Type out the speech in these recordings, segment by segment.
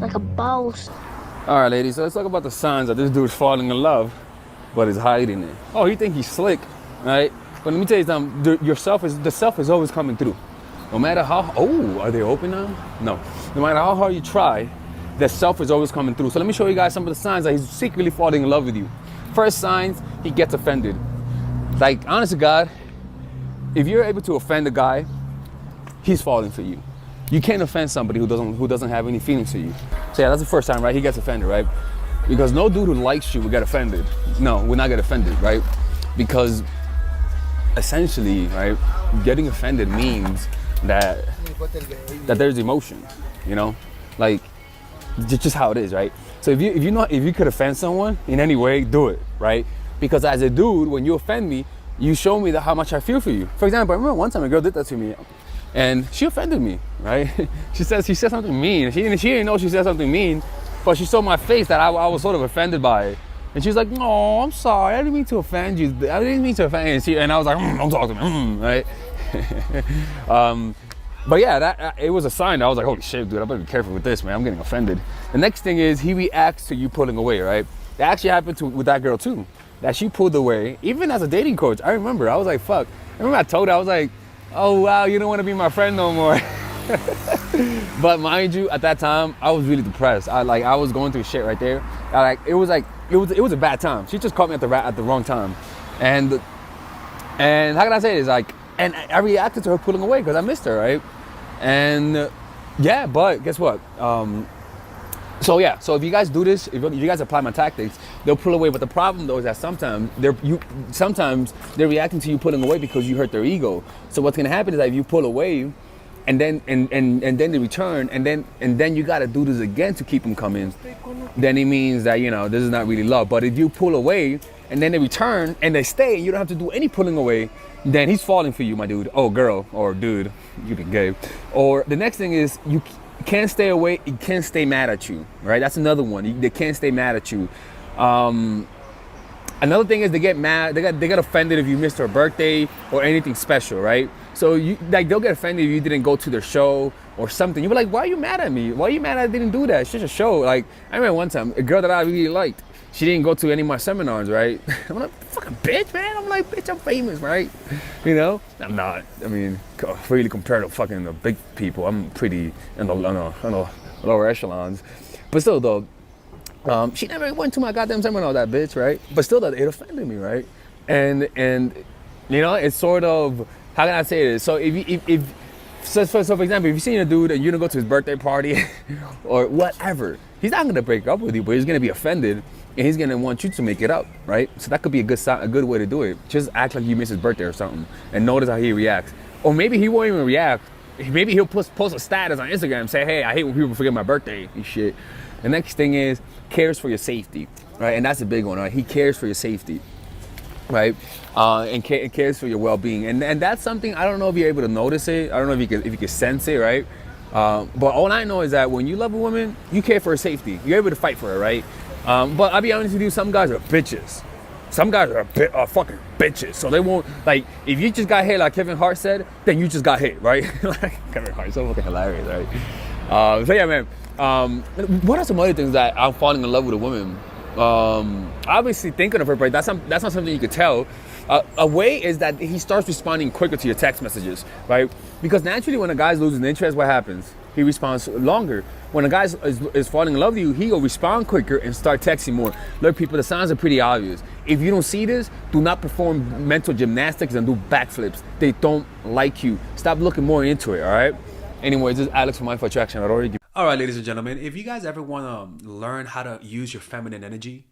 like a boss. All right, ladies, so let's talk about the signs that this dude's falling in love, but is hiding it. Oh, you think he's slick, right? But let me tell you something, the self is always coming through. No matter how, are they open now? No. No matter how hard you try, the self is always coming through. So let me show you guys some of the signs that he's secretly falling in love with you. First signs, he gets offended. Like, honest to God, if you're able to offend a guy, he's falling for you. You can't offend somebody who doesn't have any feelings for you. So yeah, that's the first time, right? He gets offended, right? Because no dude who likes you will get offended. No, will not get offended, right? Because essentially, right, getting offended means that there's emotion, you know, like just how it is, right? So if you could offend someone in any way, do it, right? Because as a dude, when you offend me, you show me how much I feel for you. For example, I remember one time a girl did that to me, and she offended me, right? She said something mean. She didn't know she said something mean, but she saw my face that I was sort of offended by it. And she was like, "No, I'm sorry. I didn't mean to offend you. I didn't mean to offend you." And I was like, "Don't talk to me," right? But yeah, it was a sign. I was like, "Holy shit, dude! I better be careful with this, man. I'm getting offended." The next thing is he reacts to you pulling away, right? That actually happened with that girl too. That she pulled away, even as a dating coach. I remember. I was like, "Fuck." I remember I told her, I was like, "Oh wow, you don't want to be my friend no more." But mind you, at that time, I was really depressed. I was going through shit right there. It was a bad time. She just caught me at the wrong time, and how can I say this? And I reacted to her pulling away because I missed her, right? And yeah, but guess what? So if you guys do this, if you guys apply my tactics, they'll pull away. But the problem though is that sometimes they're reacting to you pulling away because you hurt their ego. So what's gonna happen is that if you pull away, and then they return, and then you gotta do this again to keep them coming, then it means that this is not really love. But if you pull away and then they return and they stay, and you don't have to do any pulling away, then he's falling for you, my dude. Oh, girl, or dude, you can gay. Or the next thing is you can't stay away. He can't stay mad at you, right? That's another one. They can't stay mad at you. Another thing is they get mad. They get offended if you missed their birthday or anything special, right? So they'll get offended if you didn't go to their show or something. You'll be like, "Why are you mad at me? Why are you mad I didn't do that? It's just a show." Like I remember one time a girl that I really liked, she didn't go to any of my seminars, right? I'm like, "Fucking bitch, man." I'm like, "Bitch, I'm famous, right?" I'm not. I mean, really compared to fucking the big people, I'm pretty in the lower echelons. But still, though, she never went to my goddamn seminar, that bitch, right? But still, that it offended me, right? And it's sort of, how can I say this? So so for example, if you see a dude and you don't go to his birthday party or whatever, he's not gonna break up with you, but he's gonna be offended. And he's gonna want you to make it up, right? So that could be a good way to do it. Just act like you missed his birthday or something, and notice how he reacts. Or maybe he won't even react. Maybe he'll post a status on Instagram, say, "Hey, I hate when people forget my birthday and shit." The next thing is cares for your safety, right? And that's a big one, right? He cares for your safety, right? And cares for your well-being, and that's something I don't know if you're able to notice it. I don't know if you can sense it, right? But all I know is that when you love a woman, you care for her safety. You're able to fight for her, right? But I'll be honest with you, some guys are bitches. Some guys are fucking bitches. So they won't, like, if you just got hit like Kevin Hart said, then you just got hit, right? Like, Kevin Hart's so fucking hilarious, right? So yeah, man. What are some other things that I'm falling in love with a woman? Obviously thinking of her, but that's not something you could tell. A way is that he starts responding quicker to your text messages, right? Because naturally when a guy's losing interest, what happens? He responds longer. When a guy is falling in love with you, he'll respond quicker and start texting more. Look, people, the signs are pretty obvious. If you don't see this, do not perform mental gymnastics and do backflips. They don't like you. Stop looking more into it, all right? Anyways, this is Alex from Mindful Attraction. All right, ladies and gentlemen, if you guys ever want to learn how to use your feminine energy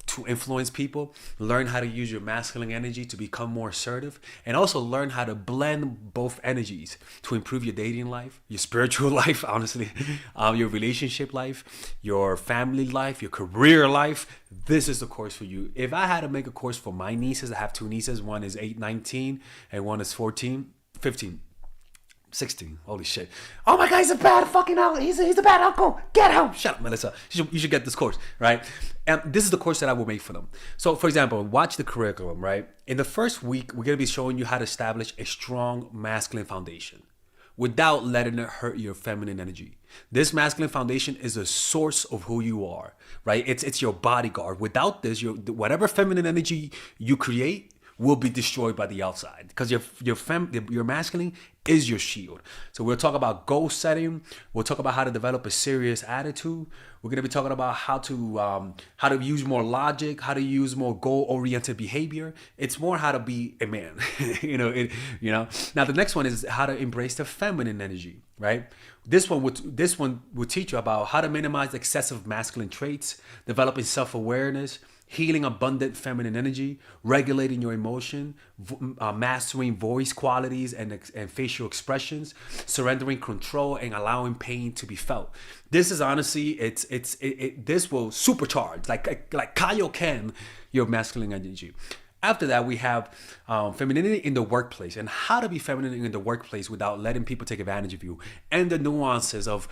to influence people, learn how to use your masculine energy to become more assertive, and also learn how to blend both energies to improve your dating life, your spiritual life, honestly, your relationship life, your family life, your career life, this is the course for you. If I had to make a course for my nieces, I have two nieces, one is 19 and one is 15. 16. Holy shit. Oh my God, he's a bad fucking uncle. He's a bad uncle. Get him. Shut up, Melissa. You should get this course, right? And this is the course that I will make for them. So, for example, watch the curriculum, right? In the first week, we're going to be showing you how to establish a strong masculine foundation. without letting it hurt your feminine energy. This masculine foundation is a source of who you are, right? It's your bodyguard. Without this, whatever feminine energy you create will be destroyed by the outside, because your masculine is your shield. So we'll talk about goal setting. We'll talk about how to develop a serious attitude. We're gonna be talking about how to use more logic, how to use more goal-oriented behavior. It's more how to be a man. Now the next one is how to embrace the feminine energy, right? This one would teach you about how to minimize excessive masculine traits, developing self-awareness, healing abundant feminine energy, regulating your emotion, mastering voice qualities and facial expressions, surrendering control, and allowing pain to be felt. This is honestly, this will supercharge, like Kaioken, your masculine energy. After that, we have femininity in the workplace, and how to be feminine in the workplace without letting people take advantage of you, and the nuances of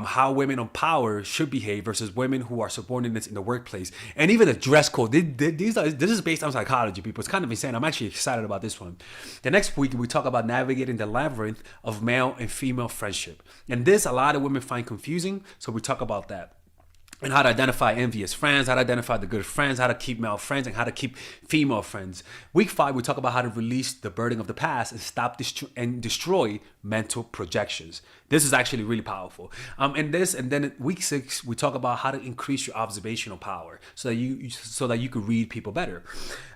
how women of power should behave versus women who are subordinates in the workplace, and even the dress code. This is based on psychology, people. It's kind of insane. I'm actually excited about this one. The next week, we talk about navigating the labyrinth of male and female friendship, and this a lot of women find confusing, so we talk about that. And how to identify envious friends, how to identify the good friends, how to keep male friends, and how to keep female friends. Week 5, we talk about how to release the burden of the past and stop and destroy mental projections. This is actually really powerful. And then week 6, we talk about how to increase your observational power so that you can read people better.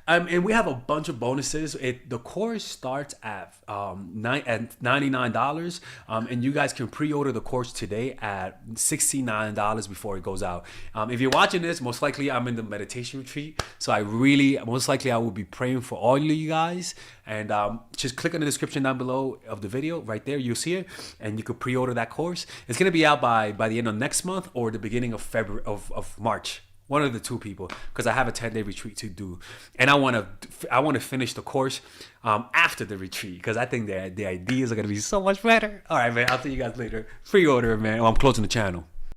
And we have a bunch of bonuses. The course starts at $99, and you guys can pre-order the course today at $69 before it goes out. If you're watching this, most likely I'm in the meditation retreat, so most likely I will be praying for all of you guys. And just click on the description down below of the video. Right there, you'll see it, and you can pre-order that course. It's gonna be out by the end of next month or the beginning of February of March. One of the two, people, because I have a 10-day retreat to do, and I want to finish the course after the retreat, because I think the ideas are gonna be so much better. All right, man. I'll see you guys later. Pre-order, man. Oh, I'm closing the channel.